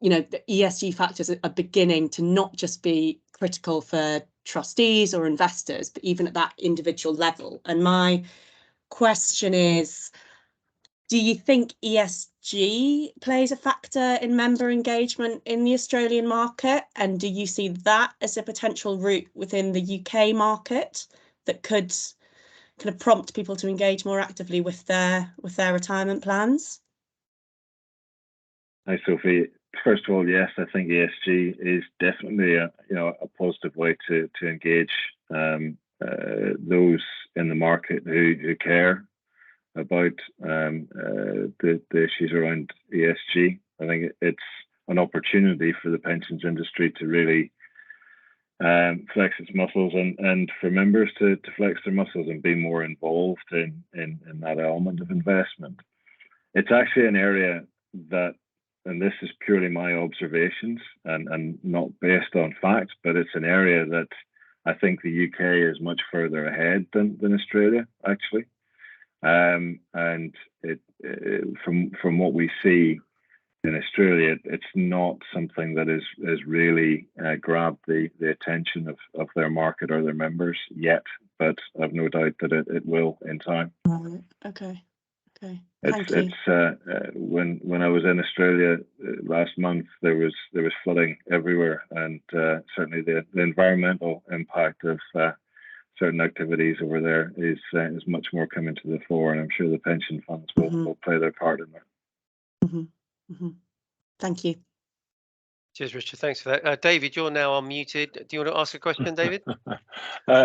the ESG factors are beginning to not just be critical for trustees or investors, but even at that individual level. And my question is, do you think ESG plays a factor in member engagement in the Australian market? And do you see that as a potential route within the UK market that could kind of prompt people to engage more actively with their retirement plans? Hi, Sophie. First of all, yes, I think ESG is definitely a positive way to engage those in the market who care about the issues around ESG. I think it's an opportunity for the pensions industry to really flex its muscles, and for members to flex their muscles and be more involved in that element of investment. It's actually an area that, and this is purely my observations and not based on facts, but it's an area that I think the UK is much further ahead than Australia, actually. And from what we see in Australia, it's not something that is really grabbed the attention of their market or their members yet, but I've no doubt that it will in time. Okay. It's when I was in Australia last month, there was flooding everywhere, and certainly the environmental impact of certain activities over there is much more coming to the fore, and I'm sure the pension funds will play their part in that. Thank you. Cheers, Richard. Thanks for that. David, you're now unmuted. Do you want to ask a question, David?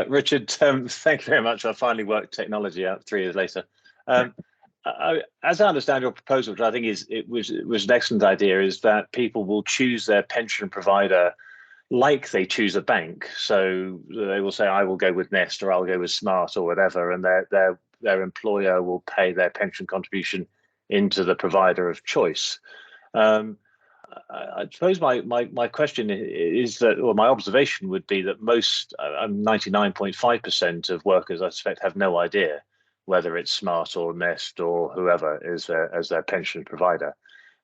Richard, thank you very much. I finally worked technology out 3 years later. As I understand your proposal, which I think was an excellent idea, is that people will choose their pension provider like they choose a bank. So they will say, I will go with Nest, or I'll go with Smart, or whatever, and their employer will pay their pension contribution into the provider of choice. I suppose my question is that, or my observation would be that most 99.5% of workers, I suspect, have no idea whether it's Smart or Nest or whoever is as their pension provider.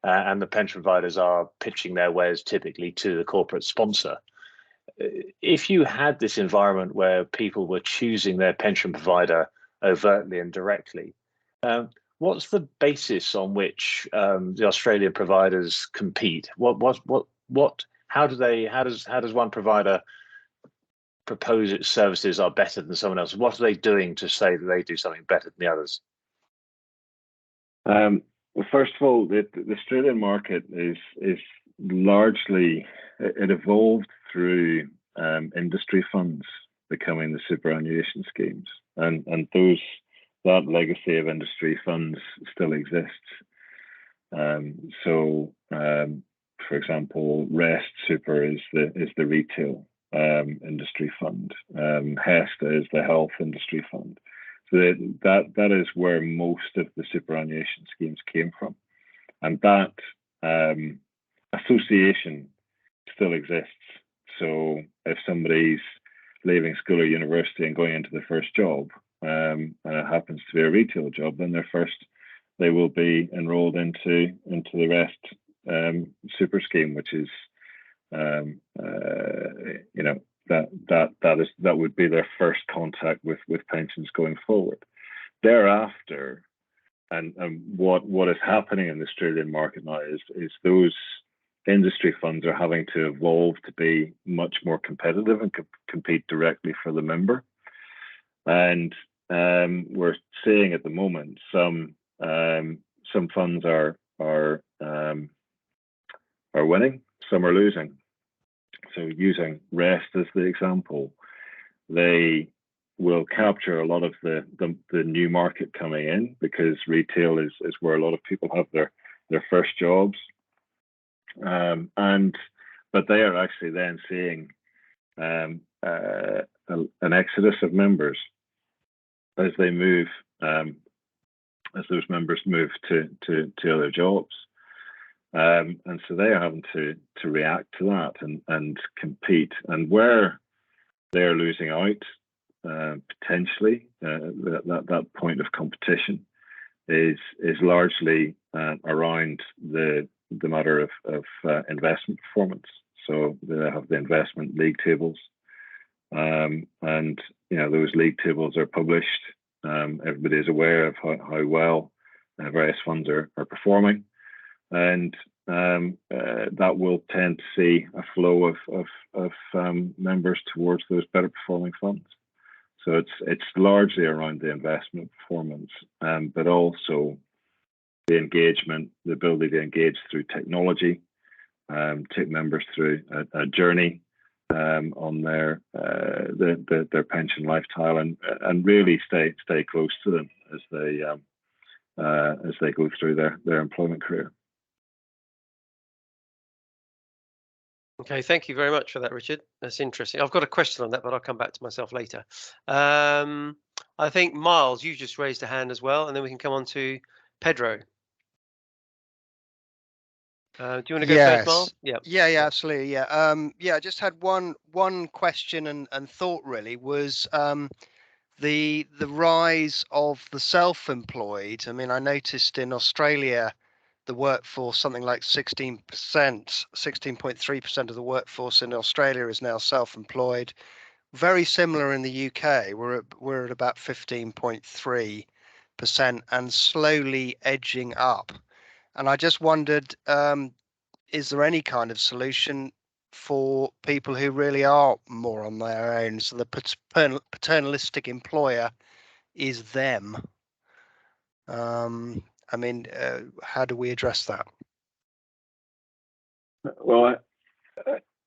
And the pension providers are pitching their wares typically to the corporate sponsor. If you had this environment where people were choosing their pension provider overtly and directly, what's the basis on which the Australian providers compete? How does one provider propose its services are better than someone else? What are they doing to say that they do something better than the others? Well, first of all, the Australian market is largely, it evolved through industry funds becoming the superannuation schemes, and that legacy of industry funds still exists. For example, Rest Super is the retail industry fund. HESTA is the health industry fund. So that is where most of the superannuation schemes came from, and that association still exists. So if somebody's leaving school or university and going into their first job, and it happens to be a retail job, then they will be enrolled into the REST super scheme, which is that would be their first contact with pensions going forward. Thereafter, and what is happening in the Australian market now is those industry funds are having to evolve to be much more competitive and compete directly for the member. And we're seeing at the moment some funds are winning, some are losing. So using REST as the example, they will capture a lot of the new market coming in, because retail is where a lot of people have their first jobs. But they are actually then seeing an exodus of members as they move, as those members move to other jobs. And so they are having to react to that and compete. And where they're losing out, potentially, that point of competition is largely around the matter of investment performance. So they have the investment league tables, and those league tables are published. Everybody is aware of how well various funds are performing, and that will tend to see a flow of members towards those better performing funds. So it's largely around the investment performance, but also the engagement, the ability to engage through technology, take members through a journey on their pension lifestyle, and really stay close to them as they go through their employment career. Okay, thank you very much for that, Richard. That's interesting. I've got a question on that, but I'll come back to myself later. I think, Miles, you just raised a hand as well, and then we can come on to Pedro. Do you want to go first, Miles? Yeah, absolutely. Yeah, I just had one question and thought, really, was the rise of the self-employed. I mean, I noticed in Australia, the workforce, something like 16.3% of the workforce in Australia is now self-employed. Very similar in the UK. We're at about 15.3% and slowly edging up. And I just wondered, is there any kind of solution for people who really are more on their own? So the paternalistic employer is them. I mean, how do we address that? Well,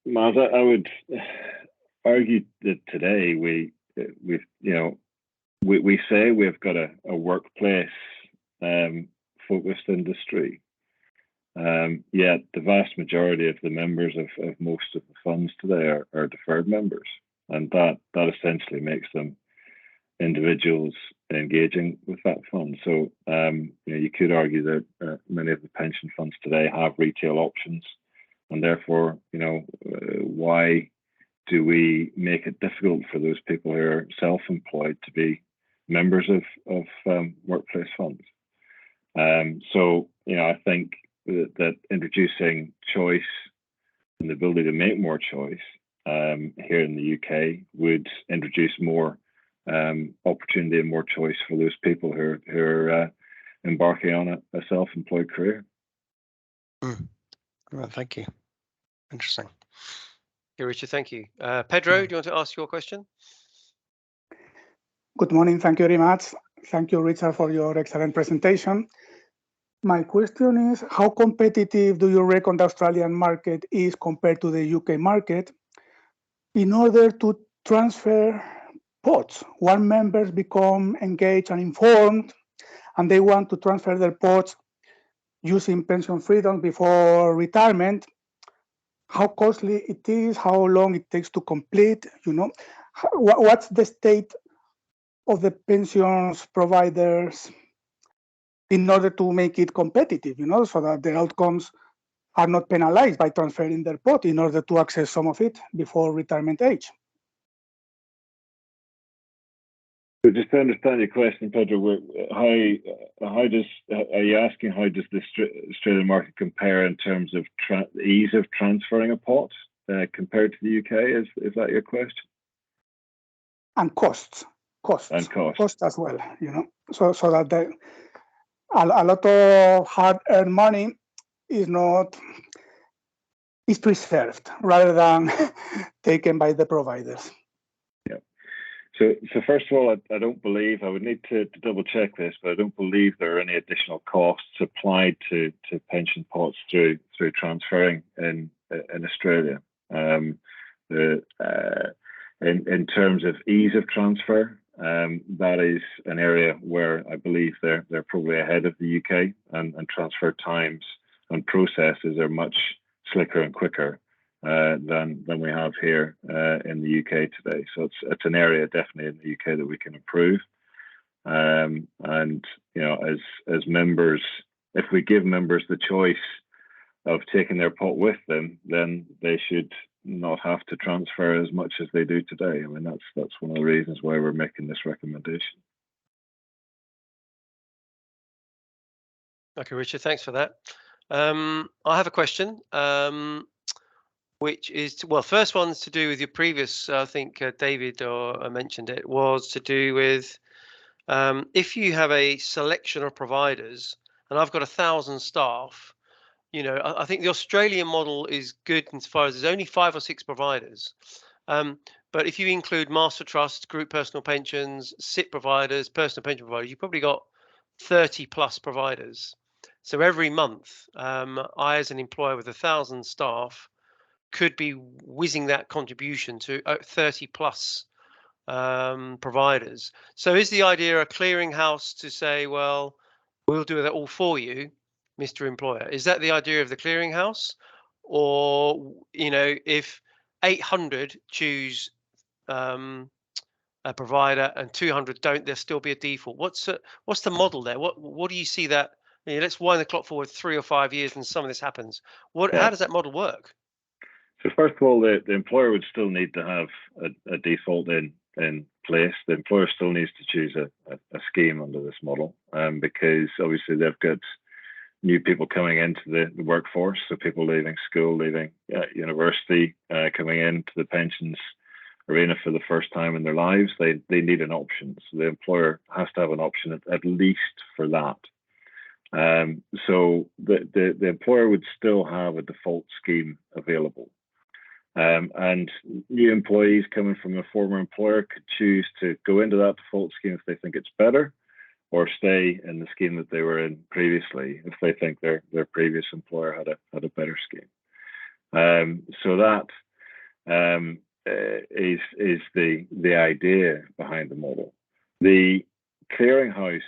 Miles, I would argue that today we say we've got a workplace focused industry, yet the vast majority of the members of most of the funds today are deferred members, and that essentially makes them individuals engaging with that fund. So you could argue that many of the pension funds today have retail options, and therefore, why do we make it difficult for those people who are self-employed to be members of workplace funds? So I think that introducing choice and the ability to make more choice here in the UK would introduce more opportunity and more choice for those people who are embarking on a self-employed career. Well, thank you. Interesting. Okay, Richard, thank you. Pedro, do you want to ask your question? Good morning. Thank you very much. Thank you, Richard, for your excellent presentation. My question is, how competitive do you reckon the Australian market is compared to the UK market in order to transfer pots? When members become engaged and informed and they want to transfer their pots using pension freedom before retirement, how costly it is, how long it takes to complete, what's the state of the pensions providers in order to make it competitive, so that the outcomes are not penalized by transferring their pot in order to access some of it before retirement age. So just to understand your question, Pedro, are you asking how does the Australian market compare in terms of ease of transferring a pot compared to the UK? Is that your question? And costs and costs as well. You know, so that a lot of hard-earned money is preserved rather than taken by the providers. Yeah. So first of all, I don't believe, I would need to double check this, but I don't believe there are any additional costs applied to pension pots through transferring in Australia. In terms of ease of transfer, that is an area where I believe they're probably ahead of the UK, and transfer times and processes are much slicker and quicker than we have here in the UK today. So it's an area definitely in the UK that we can improve. And you know, as members, if we give members the choice of taking their pot with them, then they should not have to transfer as much as they do today. I mean, that's one of the reasons why we're making this recommendation. Okay, Richard, thanks for that. I have a question, which is, well, first one's to do with your previous, I think David mentioned it, was to do with if you have a selection of providers, and I've got 1,000 staff, you know, I think the Australian model is good as far as there's only 5 or 6 providers. But if you include master trust, group personal pensions, SIP providers, personal pension providers, you've probably got 30 plus providers. So every month, I, as an employer with 1,000 staff, could be whizzing that contribution to 30 plus providers. So is the idea a clearinghouse to say, well, we'll do that all for you, Mr. Employer? Is that the idea of the clearinghouse? Or, you know, if 800 choose a provider and 200 don't, there'll still be a default? What's the model there? What do you see that? You know, let's wind the clock forward 3 or 5 years and some of this happens. How does that model work? So first of all, the employer would still need to have a default in place. The employer still needs to choose a scheme under this model, because obviously they've got new people coming into the workforce, so people leaving school, leaving university, coming into the pensions arena for the first time in their lives. They need an option, so the employer has to have an option at least for that. So the employer would still have a default scheme available. And new employees coming from a former employer could choose to go into that default scheme if they think it's better, or stay in the scheme that they were in previously if they think their previous employer had a better scheme. So that is the idea behind the model. The clearinghouse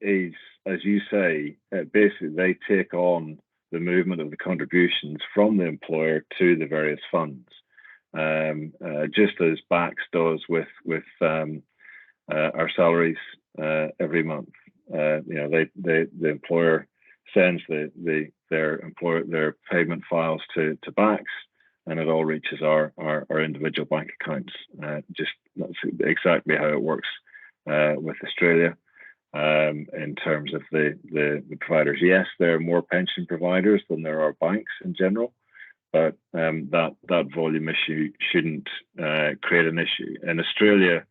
is, as you say, basically they take on the movement of the contributions from the employer to the various funds, just as BACS does with our salaries every month. You know, the employer sends their payment files to BACS, and it all reaches our individual bank accounts. That's exactly how it works with Australia. In terms of the providers, yes, there are more pension providers than there are banks in general, but that volume issue shouldn't create an issue. In Australia,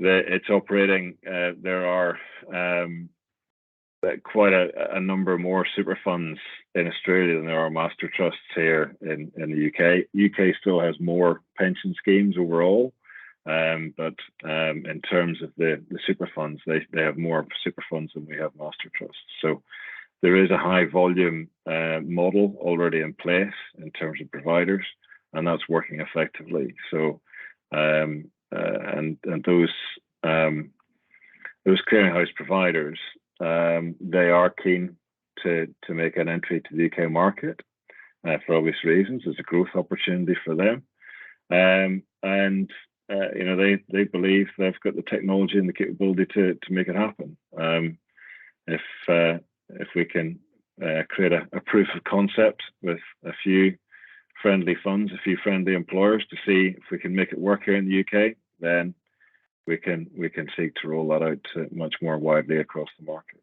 it's operating. There are quite a number more super funds in Australia than there are master trusts here in the UK. UK still has more pension schemes overall. But in terms of the super funds, they have more super funds than we have master trusts. So there is a high volume model already in place in terms of providers, and that's working effectively. So and those clearinghouse providers, they are keen to make an entry to the UK market for obvious reasons. There's a growth opportunity for them, and you know, they believe they've got the technology and the capability to make it happen. If we can create a proof of concept with a few friendly funds, a few friendly employers to see if we can make it work here in the UK. Then we can seek to roll that out much more widely across the market.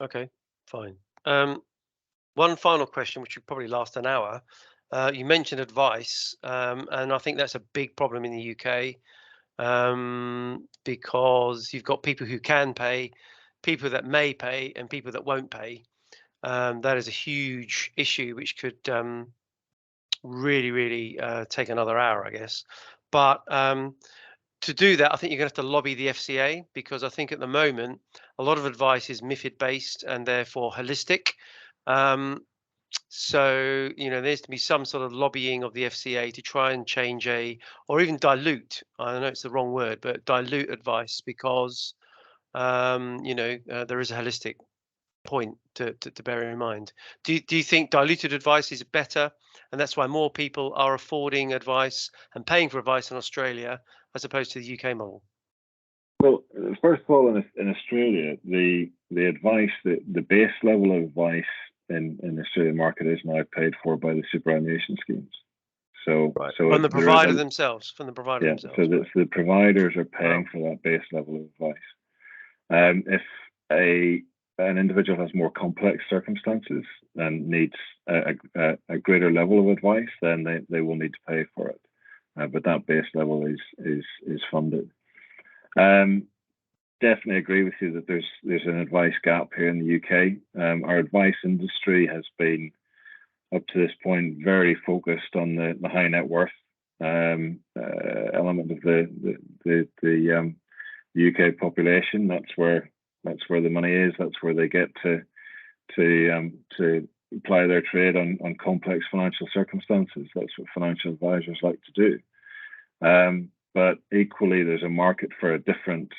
Okay, fine. One final question, which would probably last an hour. You mentioned advice, and I think that's a big problem in the UK, because you've got people who can pay, people that may pay, and people that won't pay. That is a huge issue, which could really take another hour, I guess. But to do that, I think you're going to have to lobby the FCA, because I think at the moment a lot of advice is MiFID based and therefore holistic. So, you know, there needs to be some sort of lobbying of the FCA to try and change or even dilute, I know it's the wrong word, but dilute advice, because, you know, there is a holistic point to bear in mind. Do you think diluted advice is better, and that's why more people are affording advice and paying for advice in Australia as opposed to the UK model? Well, first of all, in Australia, the advice, the base level of advice in the Australian market is now paid for by the superannuation schemes. So, right. So from the provider themselves. So right. The providers are paying for that base level of advice. If an individual has more complex circumstances and needs a greater level of advice, then they will need to pay for it. But that base level is funded. Definitely agree with you that there's an advice gap here in the UK. Our advice industry has been, up to this point, very focused on the high net worth element of the UK population. That's where the money is. That's where they get to ply their trade on complex financial circumstances. That's what financial advisors like to do. But equally, there's a market for a different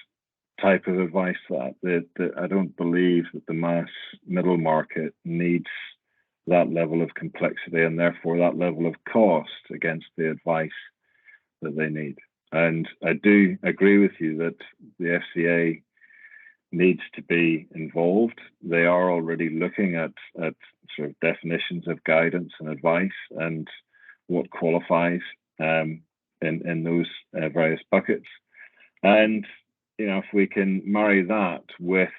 type of advice that I don't believe that the mass middle market needs that level of complexity and therefore that level of cost against the advice that they need. And I do agree with you that the FCA needs to be involved. They are already looking at sort of definitions of guidance and advice and what qualifies in those various buckets. And you know, if we can marry that with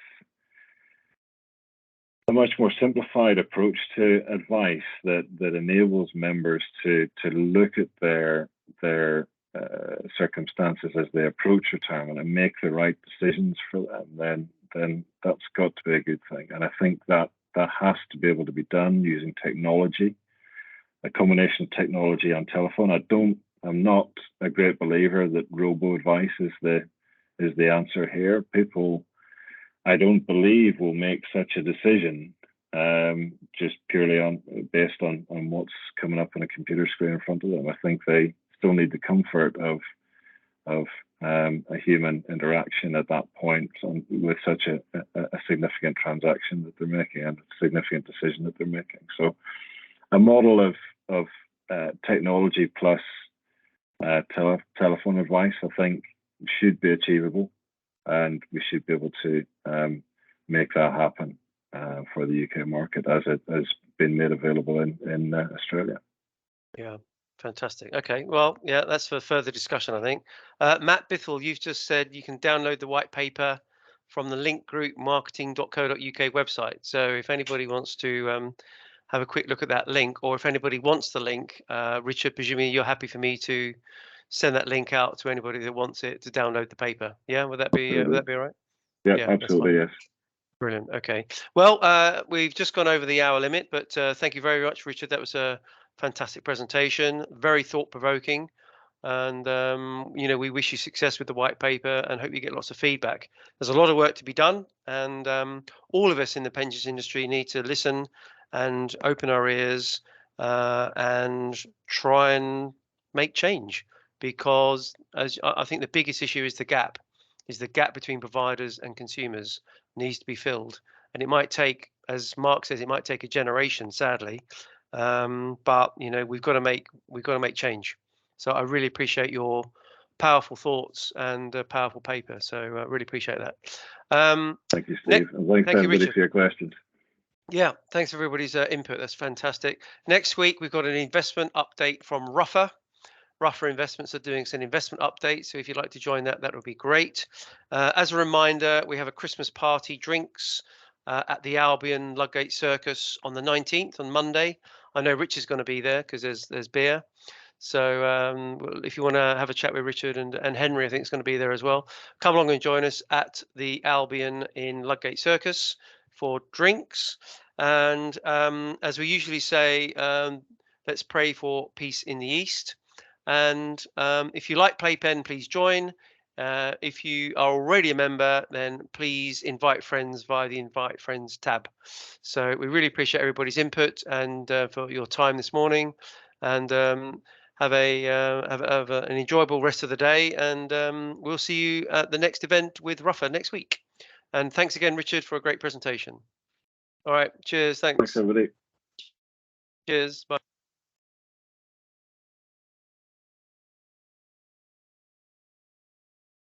a much more simplified approach to advice that enables members to look at their circumstances as they approach retirement and make the right decisions for them, then that's got to be a good thing. And I think that has to be able to be done using technology, a combination of technology and telephone. I'm not a great believer that robo advice is the answer here. People, I don't believe, will make such a decision just purely based on what's coming up on a computer screen in front of them. I think they still need the comfort of a human interaction at that point with such a significant transaction that they're making and a significant decision that they're making. So a model of technology plus telephone advice, I think, should be achievable, and we should be able to make that happen for the UK market as it has been made available in Australia. Yeah, fantastic. Okay, well, yeah, that's for further discussion, I think. Matt Bithell, you've just said you can download the white paper from the Link Group marketing.co.uk website. So if anybody wants to have a quick look at that link, or if anybody wants the link, Richard, presumably you're happy for me to send that link out to anybody that wants it to download the paper. Yeah, would that be all right? Yeah, absolutely, yes. Brilliant. Okay. Well, we've just gone over the hour limit, but thank you very much, Richard. That was a fantastic presentation, very thought-provoking, and you know, we wish you success with the white paper and hope you get lots of feedback. There's a lot of work to be done, and all of us in the pensions industry need to listen and open our ears and try and make change. Because as I think the biggest issue is the gap between providers and consumers needs to be filled, and it might take, as Mark says, it might take a generation, sadly, but you know, we've got to make change. So I really appreciate your powerful thoughts and a powerful paper. So I really appreciate that. Thank you, Steve. And thanks everybody for your questions. Yeah, thanks for everybody's input. That's fantastic. Next week, we've got an investment update from Ruffer. Ruffer Investments are doing some investment updates. So if you'd like to join that, that would be great. As a reminder, we have a Christmas party drinks at the Albion Ludgate Circus on the 19th, on Monday. I know Richard's going to be there because there's beer. So if you want to have a chat with Richard and Henry, I think it's going to be there as well. Come along and join us at the Albion in Ludgate Circus for drinks. And as we usually say, let's pray for peace in the East. And if you like Playpen, please join. If you are already a member, then please invite friends via the Invite Friends tab. So we really appreciate everybody's input and for your time this morning. And have an enjoyable rest of the day. And we'll see you at the next event with Ruffer next week. And thanks again, Richard, for a great presentation. All right. Cheers. Thanks. Thanks, everybody. Cheers. Bye.